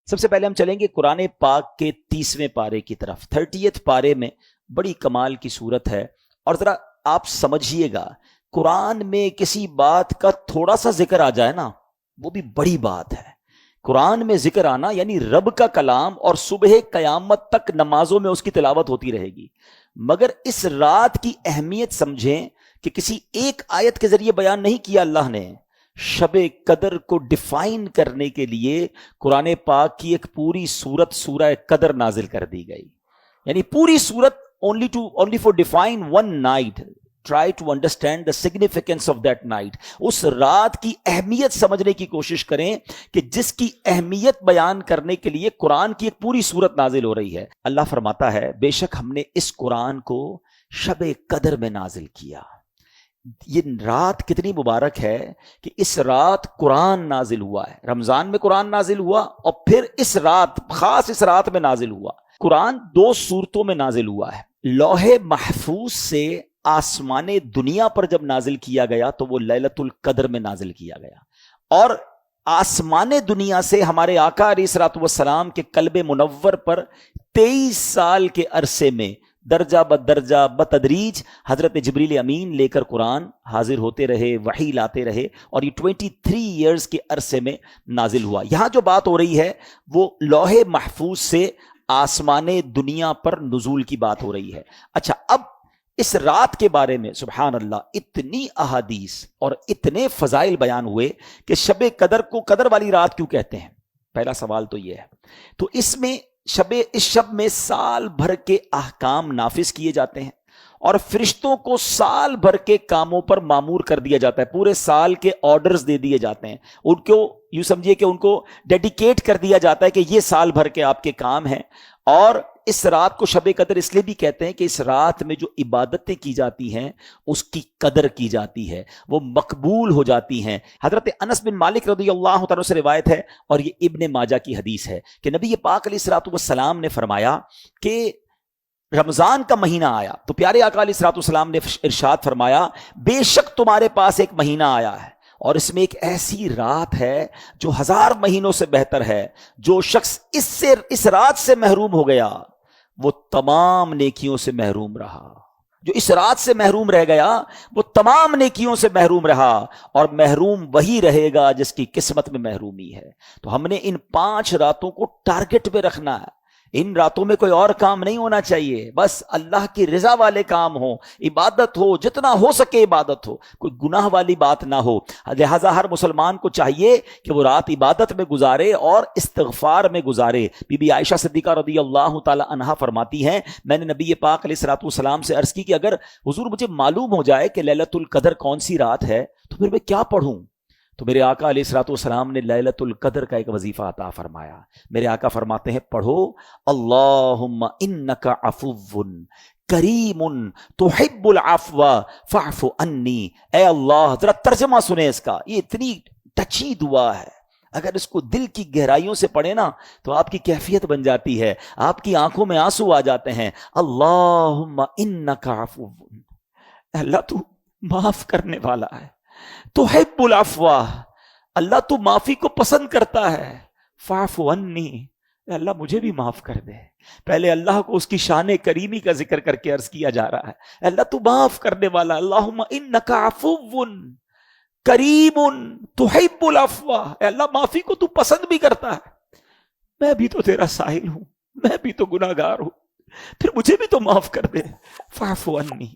سب سے پہلے ہم چلیں گے قرآن پاک کے 30ویں پارے کی طرف۔ 30th پارے میں بڑی کمال کی صورت ہے، اور ذرا آپ سمجھیے گا، قرآن میں کسی بات کا تھوڑا سا ذکر آ جائے نا، وہ بھی بڑی بات ہے۔ قرآن میں ذکر آنا یعنی رب کا کلام، اور صبح قیامت تک نمازوں میں اس کی تلاوت ہوتی رہے گی۔ مگر اس رات کی اہمیت سمجھیں کہ کسی ایک آیت کے ذریعے بیان نہیں کیا اللہ نے۔ شب قدر کو ڈیفائن کرنے کے لیے قرآن پاک کی ایک پوری سورت سورہ قدر نازل کر دی گئی، یعنی پوری سورت only for define one night. Try to understand the significance of that night. اس رات کی اہمیت سمجھنے کی کوشش کریں کہ جس کی اہمیت بیان کرنے کے لیے قرآن کی ایک پوری سورت نازل ہو رہی ہے۔ اللہ فرماتا ہے بے شک ہم نے اس قرآن کو شب قدر میں نازل کیا۔ یہ رات کتنی مبارک ہے کہ اس رات قرآن نازل ہوا ہے۔ رمضان میں قرآن نازل ہوا، اور پھر اس رات، خاص اس رات میں نازل ہوا۔ قرآن 2 صورتوں میں نازل ہوا ہے۔ لوح محفوظ سے آسمان دنیا پر جب نازل کیا گیا تو وہ لیلۃ القدر میں نازل کیا گیا، اور آسمان دنیا سے ہمارے آقا علیہ الصلوۃ والسلام کے قلب منور پر 23 سال کے عرصے میں درجہ بدرجہ بتدریج حضرت جبریل امین لے کر قرآن حاضر ہوتے رہے، وحی لاتے رہے، اور یہ 23 ایئرز کے عرصے میں نازل ہوا۔ یہاں جو بات ہو رہی ہے وہ لوح محفوظ سے آسمان دنیا پر نزول کی بات ہو رہی ہے۔ اچھا، اب اس رات کے بارے میں سبحان اللہ اتنی احادیث اور اتنے فضائل بیان ہوئے کہ شب قدر کو قدر والی رات کیوں کہتے ہیں؟ پہلا سوال تو یہ ہے۔ تو اس شب میں سال بھر کے احکام نافذ کیے جاتے ہیں، اور فرشتوں کو سال بھر کے کاموں پر مامور کر دیا جاتا ہے، پورے سال کے آرڈرز دے دیے جاتے ہیں، ان کو یوں سمجھیے کہ ان کو ڈیڈیکیٹ کر دیا جاتا ہے کہ یہ سال بھر کے آپ کے کام ہیں۔ اور اس رات کو شب قدر اس لیے بھی کہتے ہیں کہ اس رات میں جو عبادتیں کی جاتی ہیں اس کی قدر کی جاتی ہے، وہ مقبول ہو جاتی ہیں۔ حضرت انس بن مالک رضی اللہ تعالیٰ سے روایت ہے، اور یہ ابن ماجہ کی حدیث ہے، کہ نبی پاک علیہ الصلوۃ والسلام نے فرمایا کہ رمضان کا مہینہ آیا تو پیارے آقا علیہ الصلوۃ والسلام نے ارشاد فرمایا بے شک تمہارے پاس ایک مہینہ آیا ہے، اور اس میں ایک ایسی رات ہے جو 1000 مہینوں سے بہتر ہے۔ جو شخص اس رات سے محروم ہو گیا وہ تمام نیکیوں سے محروم رہا۔ جو اس رات سے محروم رہ گیا وہ تمام نیکیوں سے محروم رہا، اور محروم وہی رہے گا جس کی قسمت میں محرومی ہے۔ تو ہم نے ان 5 راتوں کو ٹارگٹ پہ رکھنا ہے۔ ان راتوں میں کوئی اور کام نہیں ہونا چاہیے، بس اللہ کی رضا والے کام ہو، عبادت ہو، جتنا ہو سکے عبادت ہو، کوئی گناہ والی بات نہ ہو۔ لہٰذا ہر مسلمان کو چاہیے کہ وہ رات عبادت میں گزارے اور استغفار میں گزارے۔ بی بی عائشہ صدیقہ رضی اللہ تعالی عنہا فرماتی ہیں میں نے نبی پاک علیہ الصلوۃ والسلام سے عرض کی کہ اگر حضور مجھے معلوم ہو جائے کہ لیلۃ القدر کون سی رات ہے تو پھر میں کیا پڑھوں؟ تو میرے آقا علیہ الصلوۃ والسلام نے لیلۃ القدر کا ایک وظیفہ عطا فرمایا۔ میرے آقا فرماتے ہیں پڑھو اللہم انک عفو کریم تحب العفو فاعف عنی۔ اے اللہ، ذرا ترجمہ سنیں اس کا، یہ اتنی ٹچی دعا ہے، اگر اس کو دل کی گہرائیوں سے پڑھیں نا تو آپ کی کیفیت بن جاتی ہے، آپ کی آنکھوں میں آنسو آ جاتے ہیں۔ اللہم انک عفو، اللہ تو معاف کرنے والا ہے، تحب العفو، اللہ تو معافی کو پسند کرتا ہے، فاعف عنی، اللہ مجھے بھی معاف کر دے۔ پہلے اللہ کو اس کی شان کریمی کا ذکر کر کے عرض کیا جا رہا ہے، اللہ تو معاف کرنے والا، اللہم انک عفو کریم تحب العفو، اے اللہ معافی کو تو پسند بھی کرتا ہے، میں بھی تو تیرا سائل ہوں، میں بھی تو گناہگار ہوں، پھر مجھے بھی تو معاف کر دے، فاعف عنی۔